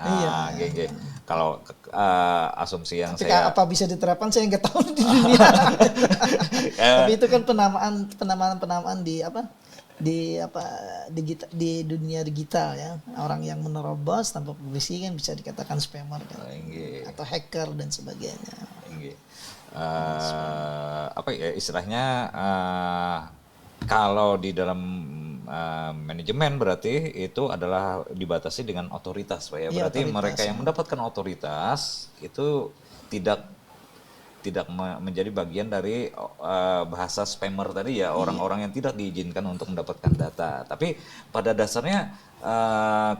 Iya. Kalau asumsi yang tapi apa bisa diterapkan saya nggak tahu di dunia. Tapi itu kan penamaan di dunia digital ya. Orang yang menerobos tanpa permisi kan bisa dikatakan spammer kan. Atau hacker dan sebagainya. Istilahnya kalau di dalam manajemen berarti itu adalah dibatasi dengan otoritas Pak ya. Berarti otoritas, mereka yang mendapatkan otoritas itu tidak menjadi bagian dari bahasa spammer tadi ya, orang-orang yang tidak diizinkan untuk mendapatkan data. Tapi pada dasarnya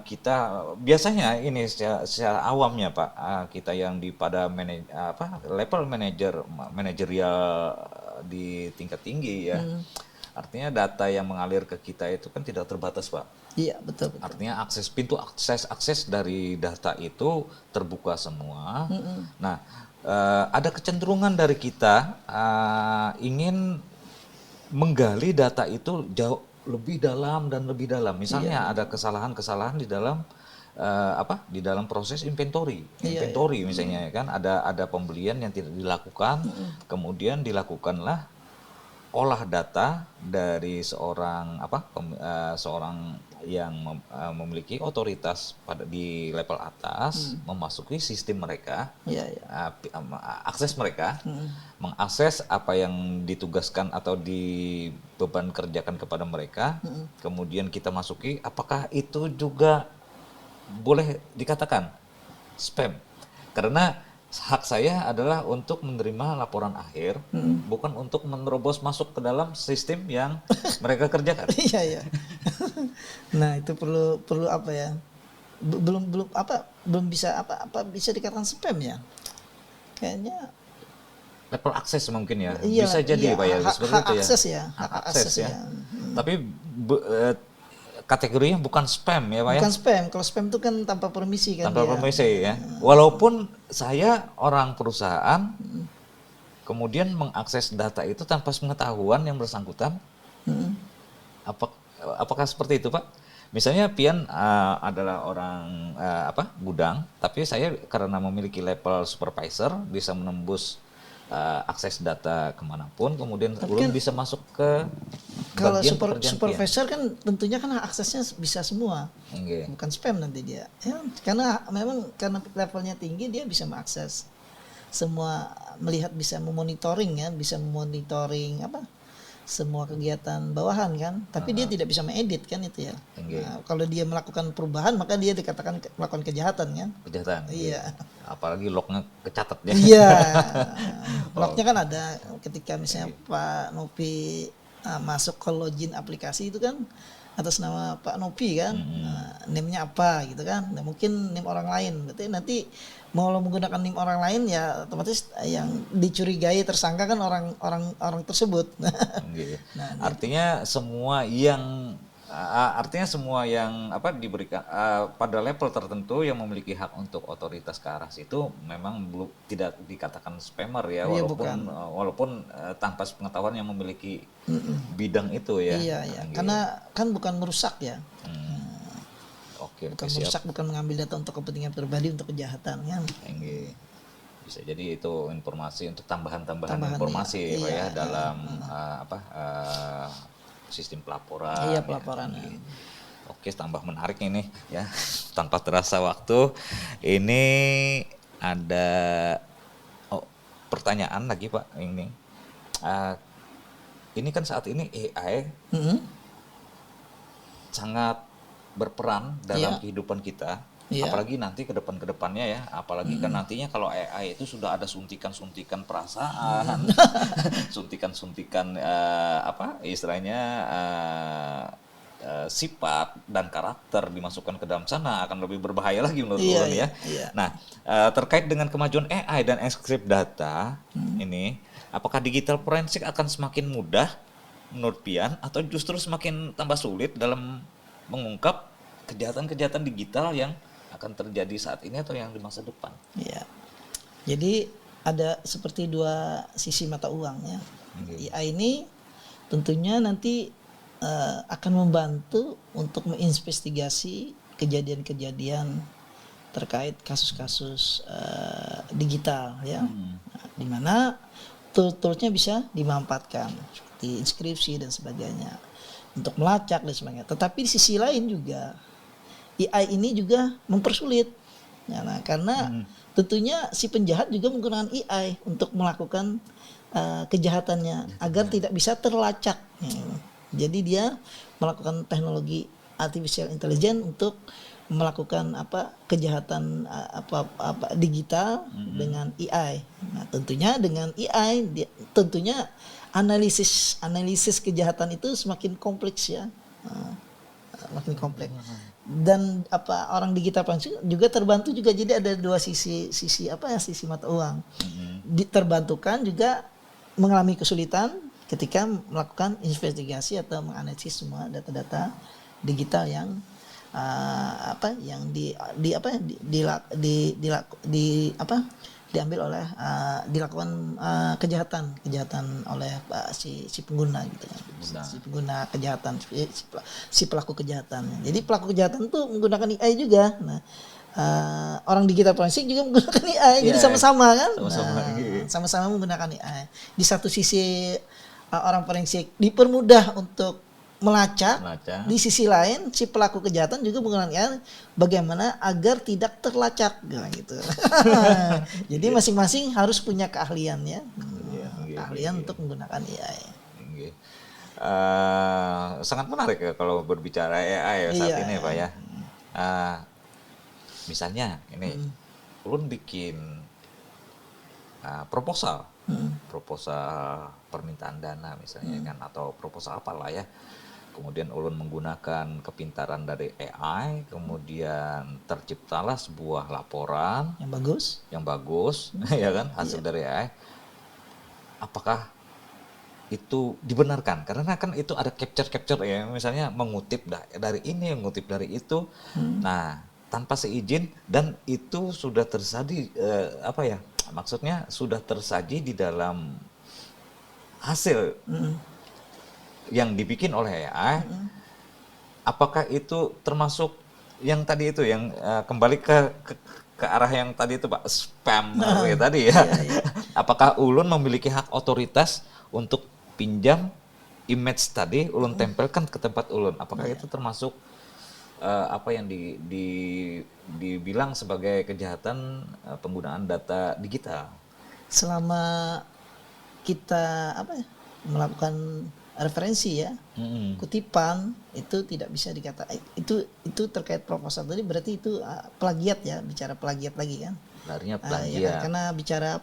kita biasanya ini secara awamnya Pak, kita yang pada level manajerial di tingkat tinggi ya. Artinya data yang mengalir ke kita itu kan tidak terbatas Pak. Iya betul. Artinya pintu akses dari data itu terbuka semua. Nah, ada kecenderungan dari kita ingin menggali data itu jauh lebih dalam dan lebih dalam. Misalnya ada kesalahan-kesalahan di dalam di dalam proses inventory misalnya kan, ada pembelian yang tidak dilakukan, kemudian dilakukanlah olah data dari seorang yang memiliki otoritas di level atas memasuki sistem mereka, Iya, iya. akses mereka, mengakses apa yang ditugaskan atau dibeban kerjakan kepada mereka, kemudian kita masuki, apakah itu juga boleh dikatakan spam? Karena hak saya adalah untuk menerima laporan akhir, bukan untuk menerobos masuk ke dalam sistem yang mereka kerjakan. Iya, iya. Nah, itu perlu apa ya? Belum bisa dikatakan spam ya? Kayaknya Level akses mungkin ya, iya, bisa jadi iya, Pak ya, seperti hak itu ya. akses ya, Hak hak akses akses ya. ya. Tapi kategorinya bukan spam ya Pak ya. Bukan spam. Kalau spam itu kan tanpa permisi kan Tanpa dia. permisi ya. Walaupun saya orang perusahaan, kemudian mengakses data itu tanpa pengetahuan yang bersangkutan, Hmm. apakah seperti itu Pak? Misalnya Pian adalah orang gudang, tapi saya karena memiliki level supervisor bisa menembus akses data kemanapun, kemudian ulun bisa masuk ke Kalau bagian pekerjaan Pian. supervisor kan tentunya kan aksesnya bisa semua. Oke. Bukan spam nanti dia. Ya, karena levelnya tinggi dia bisa mengakses semua, melihat, bisa memonitoring ya, bisa memonitoring semua kegiatan bawahan kan, tapi dia tidak bisa mengedit kan itu ya. Nah, kalau dia melakukan perubahan maka dia dikatakan melakukan kejahatan kan. Kejahatan. Iya. Apalagi lognya kecatat ya. Iya. Lognya kan ada ketika misalnya Pak Nopi masuk ke login aplikasi itu kan atas nama Pak Nopi kan, name-nya apa gitu kan. Nah, mungkin name orang lain. Berarti nanti mau lo menggunakan name orang lain ya otomatis yang dicurigai tersangka kan orang tersebut. Gitu. Nah, artinya semua yang diberikan pada level tertentu yang memiliki hak untuk otoritas ke arah situ memang belum tidak dikatakan spammer ya, Iya, walaupun tanpa pengetahuan yang memiliki bidang itu ya. Iya, iya. Karena kan bukan merusak ya. Oke, Bukan siap. merusak, bukan mengambil data untuk kepentingan pribadi, untuk kejahatan kan. Bisa jadi itu informasi untuk tambahan iya. informasi Pak ya Iya, dalam sistem pelaporan. Iya, pelaporan. Ya. Oke, tambah menarik ini ya. Tanpa terasa waktu, ini ada pertanyaan lagi Pak ini. Ini kan saat ini AI sangat berperan dalam kehidupan kita. Apalagi nanti ke depannya ya, apalagi kan nantinya kalau AI itu sudah ada suntikan perasaan, suntikan istilahnya sifat dan karakter dimasukkan ke dalam sana, akan lebih berbahaya lagi menurut ulun ya. Nah, terkait dengan kemajuan AI dan enkripsi data ini, apakah digital forensik akan semakin mudah menurut Pian atau justru semakin tambah sulit dalam mengungkap kejahatan-kejahatan digital yang akan terjadi saat ini atau yang di masa depan? Iya. Jadi ada seperti dua sisi mata uang ya. AI ini tentunya nanti akan membantu untuk menginvestigasi kejadian-kejadian terkait kasus-kasus digital ya. Di mana tool-toolsnya bisa dimanfaatkan seperti inskripsi dan sebagainya untuk melacak dan sebagainya. Tetapi di sisi lain juga AI ini juga mempersulit. Nah, karena tentunya si penjahat juga menggunakan AI untuk melakukan kejahatannya agar tidak bisa terlacak. Jadi dia melakukan teknologi artificial intelligence untuk melakukan kejahatan digital dengan AI. Nah, tentunya dengan AI tentunya analisis kejahatan itu semakin kompleks ya. Makin kompleks. Dan orang digital forensik juga terbantu juga, jadi ada dua sisi mata uang. Terbantukan juga mengalami kesulitan ketika melakukan investigasi atau menganalisis semua data-data digital yang diambil oleh dilakukan kejahatan oleh si pengguna gitu kan. Si pengguna kejahatan, si pelaku kejahatan. Jadi pelaku kejahatan tuh menggunakan AI juga. Nah, orang digital forensik juga menggunakan AI. Jadi sama-sama kan? Sama-sama menggunakan AI. Di satu sisi orang forensik dipermudah untuk melacak. Melacak. Di sisi lain si pelaku kejahatan juga menggunakan AI bagaimana agar tidak terlacak gitu. Jadi masing-masing harus punya keahlian ya. Keahlian untuk menggunakan AI. Nggih. Sangat menarik ya kalau berbicara AI ya saat Iya. ini Pak ya. Misalnya ini ulun bikin proposal permintaan dana misalnya kan, atau proposal apalah ya. Kemudian ulun menggunakan kepintaran dari AI, kemudian terciptalah sebuah laporan Yang bagus. ya kan, hasil dari AI. Apakah itu dibenarkan? Karena kan itu ada capture ya, misalnya mengutip dari ini, mengutip dari itu. Nah, tanpa seizin, dan itu sudah tersaji maksudnya sudah tersaji di dalam hasil yang dibikin oleh AI. Apakah itu termasuk yang tadi itu, yang kembali ke arah yang tadi itu Pak, spam ya tadi ya. Apakah ulun memiliki hak otoritas untuk pinjam image tadi ulun tempelkan ke tempat ulun? Apakah itu termasuk apa yang dibilang sebagai kejahatan penggunaan data digital? Selama kita melakukan referensi ya, kutipan itu tidak bisa dikatakan itu terkait proposal tadi, berarti itu plagiat ya, bicara plagiat lagi kan. Sebenarnya Ya, plagiat. karena bicara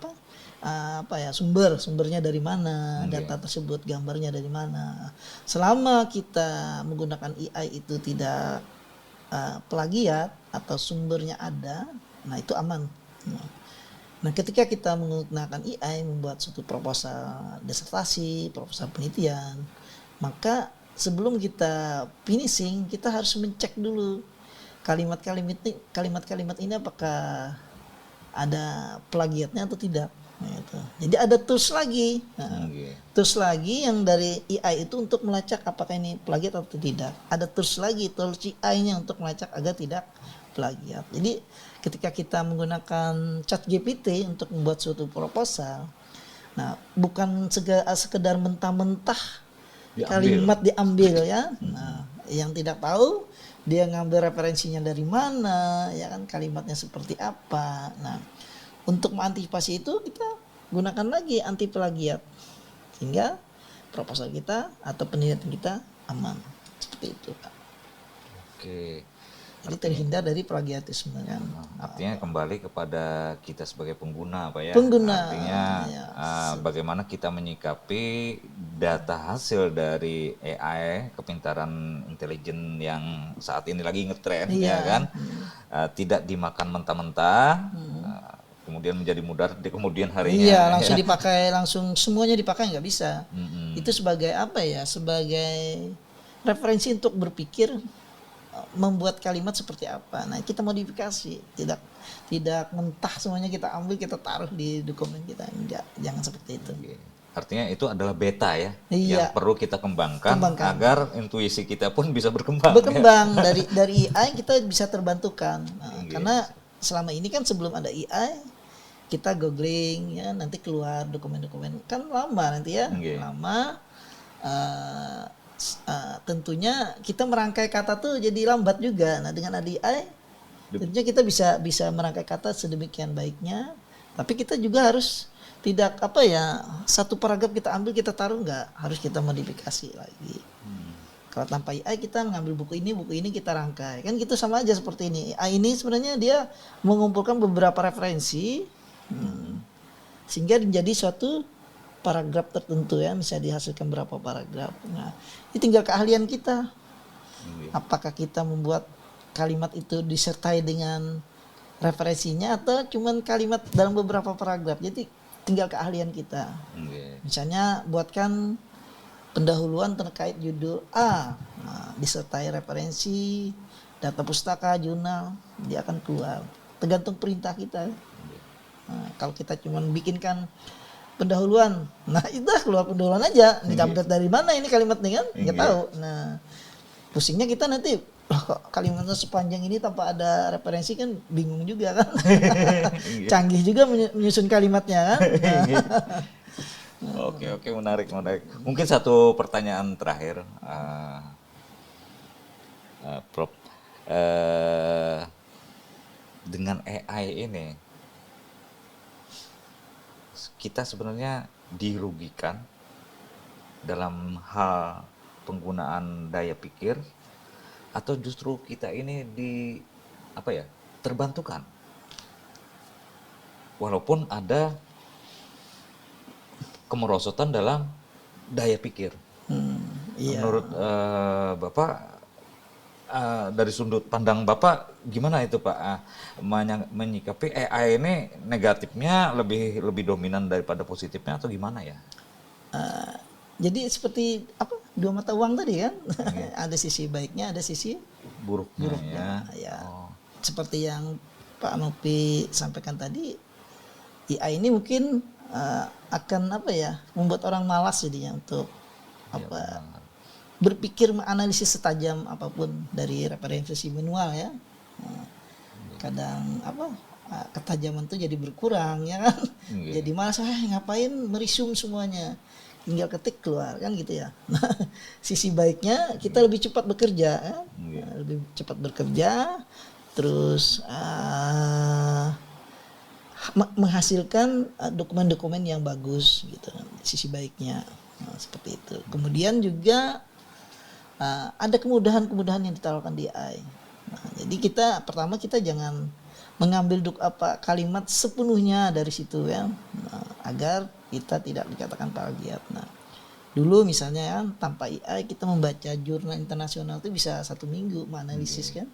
sumbernya dari mana, data tersebut, gambarnya dari mana. Selama kita menggunakan AI itu tidak plagiat atau sumbernya ada, nah itu aman. Nah, ketika kita menggunakan AI membuat suatu proposal disertasi, proposal penelitian, maka sebelum kita finishing kita harus mencek dulu kalimat-kalimat ini apakah ada plagiatnya atau tidak. Nah, itu. Jadi ada tools lagi, tools lagi yang dari AI itu untuk melacak apakah ini plagiat atau tidak. Ada tools lagi, tools AI-nya untuk melacak agar tidak plagiat. Jadi ketika kita menggunakan ChatGPT untuk membuat suatu proposal, nah bukan sekedar mentah-mentah kalimat diambil ya. Nah, yang tidak tahu dia ngambil referensinya dari mana, ya kan, kalimatnya seperti apa. Nah, untuk mengantisipasi itu kita gunakan lagi anti plagiat sehingga proposal kita atau penelitian kita aman. Seperti itu, Pak. Oke. Jadi terhindar dari plagiatisme kan. Artinya kembali kepada kita sebagai pengguna Pak ya. Pengguna. Artinya bagaimana kita menyikapi data hasil dari AI, kepintaran intelijen yang saat ini lagi ngetren ya kan. Tidak dimakan mentah-mentah. Kemudian menjadi mudar di kemudian harinya. Iya, langsung dipakai, langsung semuanya dipakai nggak bisa. Itu sebagai apa ya? Sebagai referensi untuk berpikir membuat kalimat seperti apa. Nah, kita modifikasi, tidak mentah semuanya kita ambil kita taruh di dokumen kita. Enggak, jangan seperti itu. Artinya itu adalah beta ya, Iya. yang perlu kita kembangkan agar intuisi kita pun bisa berkembang. Berkembang dari AI kita bisa terbantukan. Nah, karena selama ini kan sebelum ada AI kita googling ya, nanti keluar dokumen-dokumen kan lama nanti ya, lama. Tentunya kita merangkai kata tuh jadi lambat juga. Nah, dengan AI tentunya kita bisa merangkai kata sedemikian baiknya, tapi kita juga harus tidak satu paragraf kita ambil kita taruh, nggak, harus kita modifikasi lagi. Kalau tanpa AI kita mengambil buku ini kita rangkai, kan gitu sama aja seperti ini. AI ini sebenarnya dia mengumpulkan beberapa referensi sehingga menjadi suatu paragraf tertentu ya, bisa dihasilkan berapa paragraf. Nah, ini tinggal keahlian kita. Apakah kita membuat kalimat itu disertai dengan referensinya atau cuman kalimat dalam beberapa paragraf. Jadi tinggal keahlian kita. Misalnya buatkan pendahuluan terkait judul A, nah, disertai referensi, data pustaka, jurnal, dia akan keluar. Tergantung perintah kita. Nah, kalau kita cuman bikinkan pendahuluan, nah itu keluar pendahuluan aja, didapat dari mana ini kalimat nih kan, nggak tahu. Nah, pusingnya kita nanti, kok kalimatnya sepanjang ini tanpa ada referensi kan bingung juga kan. Canggih juga menyusun kalimatnya kan. Oke, menarik. Mungkin satu pertanyaan terakhir, Prof. Eh, dengan AI ini, kita sebenarnya dirugikan dalam hal penggunaan daya pikir, atau justru kita ini terbantukan, walaupun ada kemerosotan dalam daya pikir. Iya. Menurut Bapak, dari sudut pandang Bapak gimana itu Pak, menyikapi AI ini, negatifnya lebih dominan daripada positifnya atau gimana ya? Jadi seperti apa, dua mata uang tadi kan, ada sisi baiknya, ada sisi Buruknya ya. ya. Oh, Seperti yang Pak Nopi sampaikan tadi, AI ini mungkin akan apa ya, membuat orang malas jadinya untuk apa, berpikir, menganalisis setajam apapun dari referensi manual ya. Kadang apa, ketajaman tuh jadi berkurang ya kan. Iya. Jadi malas, ngapain merisum semuanya, tinggal ketik keluar kan gitu ya. Nah, sisi baiknya kita lebih cepat bekerja ya. Lebih cepat bekerja, terus menghasilkan dokumen-dokumen yang bagus gitu, sisi baiknya. Nah, seperti itu. Kemudian juga ada kemudahan-kemudahan yang ditawarkan di AI. Nah, jadi pertama kita jangan mengambil kalimat sepenuhnya dari situ ya, agar kita tidak dikatakan plagiat. Nah, dulu misalnya ya, tanpa AI kita membaca jurnal internasional itu bisa 1 minggu menganalisis kan,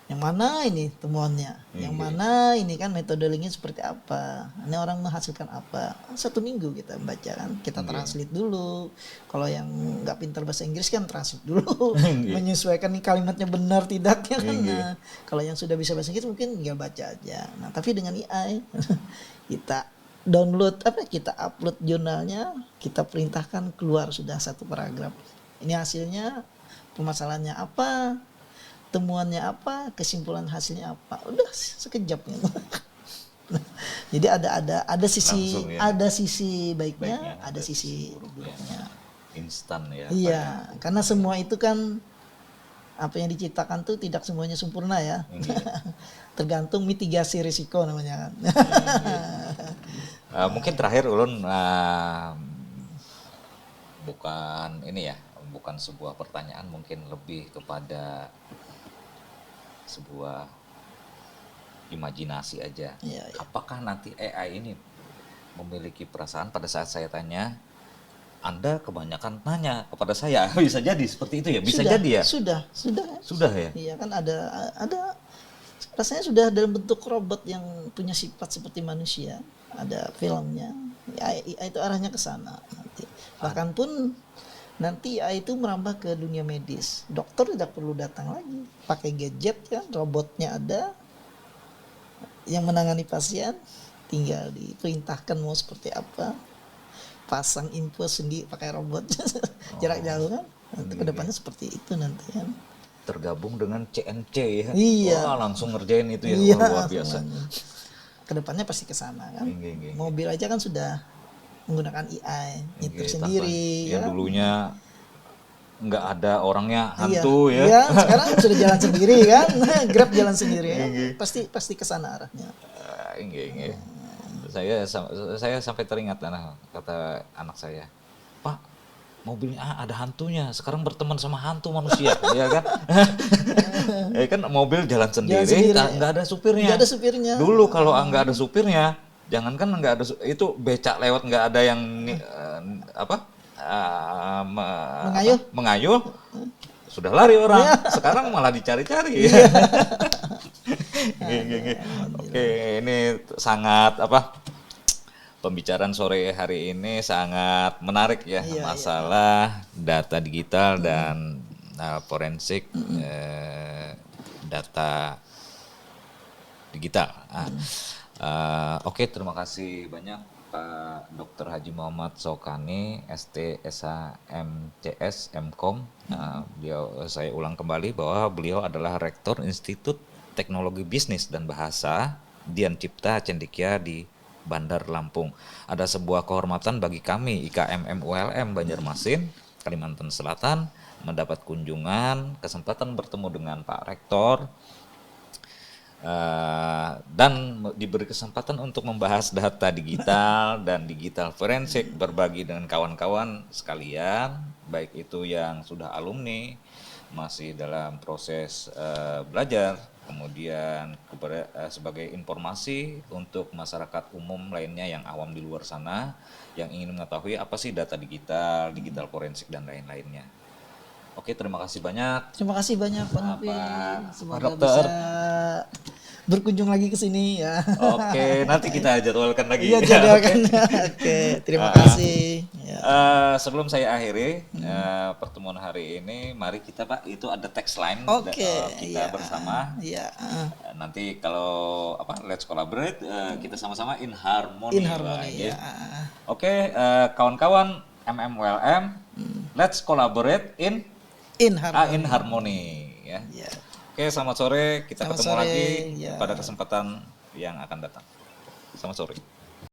yang mana ini temuannya, yang mana ini kan metodologinya seperti apa, ini orang menghasilkan apa. 1 minggu kita baca kan, kita translate dulu. Kalau yang nggak pintar bahasa Inggris kan translate dulu, menyesuaikan nih kalimatnya benar tidaknya kan. Nah, kalau yang sudah bisa bahasa Inggris mungkin tinggal baca aja. Nah, tapi dengan AI kita download kita upload jurnalnya, kita perintahkan keluar sudah 1 paragraf. Ini hasilnya, permasalahannya apa, temuannya apa, kesimpulan hasilnya apa, udah sekejap gitu. Jadi ada sisi Langsung ya. ada sisi baiknya, ada sisi buruknya. Instan ya. Iya, karena semua itu kan apa yang diciptakan tuh tidak semuanya sempurna ya. Tergantung mitigasi risiko namanya kan. Mungkin terakhir Ulun, bukan sebuah pertanyaan, mungkin lebih kepada sebuah imajinasi aja. Iya. Apakah nanti AI ini memiliki perasaan pada saat saya tanya, Anda kebanyakan tanya kepada saya? Bisa jadi seperti itu ya? Bisa Sudah, jadi ya? Sudah. Ya? Iya kan ada rasanya sudah dalam bentuk robot yang punya sifat seperti manusia. Ada filmnya. AI itu arahnya ke sana nanti. Bahkan pun nanti AI itu merambah ke dunia medis. Dokter tidak perlu datang lagi, pakai gadget kan, robotnya ada yang menangani pasien, tinggal diperintahkan mau seperti apa, pasang info sendiri pakai robot jarak jauh kan. Nanti kedepannya seperti itu nanti kan. Tergabung dengan CNC ya? Iya. Wah, langsung ngerjain itu ya. Iya, luar biasa. Kedepannya pasti ke sana kan. Iya. Mobil aja kan sudah menggunakan AI, nyetir sendiri Ya, ya. dulunya nggak ada orangnya, hantu ya. Iya, sekarang sudah jalan sendiri kan. Grab jalan sendiri ya. Pasti ke sana arahnya. Iya. Saya sampai teringat kata anak saya, Pak, mobilnya ada hantunya, sekarang berteman sama hantu manusia, ya kan? Kan mobil jalan sendiri, nggak ada supirnya. Nggak ada supirnya. Dulu kalau nggak ada supirnya, jangankan nggak ada, itu becak lewat nggak ada yang mengayuh, sudah lari orang. Sekarang malah dicari-cari. Oke, ini sangat pembicaraan sore hari ini sangat menarik ya, masalah data digital dan forensik data digital. Oke, terima kasih banyak Pak Dr. Haji Muhammad Sokani, ST, SH, MCS, MKom. Saya ulang kembali bahwa beliau adalah Rektor Institut Teknologi Bisnis dan Bahasa Dian Cipta Cendekia di Bandar Lampung. Ada sebuah kehormatan bagi kami IKMM ULM Banjarmasin, Kalimantan Selatan, mendapat kunjungan, kesempatan bertemu dengan Pak Rektor, dan diberi kesempatan untuk membahas data digital dan digital forensik, berbagi dengan kawan-kawan sekalian, baik itu yang sudah alumni, masih dalam proses belajar, kemudian sebagai informasi untuk masyarakat umum lainnya yang awam di luar sana, yang ingin mengetahui apa sih data digital, digital forensik, dan lain-lainnya. Oke, terima kasih banyak. Terima kasih banyak Pak Novi. Pak Semoga Dokter. bisa berkunjung lagi ke sini ya. Oke, nanti kita jadwalkan lagi. Iya, jadwalkan. Oke, terima kasih. Ya. Sebelum saya akhiri pertemuan hari ini, mari kita Pak, itu ada tagline Oke, kita iya. bersama. Iya. Nanti kalau let's collaborate, kita sama-sama in harmony. In harmony Pak, ya. Oke, kawan-kawan MMWLM, let's collaborate in In harmony. harmony ya. Ya. Oke, selamat sore. Kita Selamat ketemu sore, lagi ya. pada kesempatan yang akan datang. Selamat sore.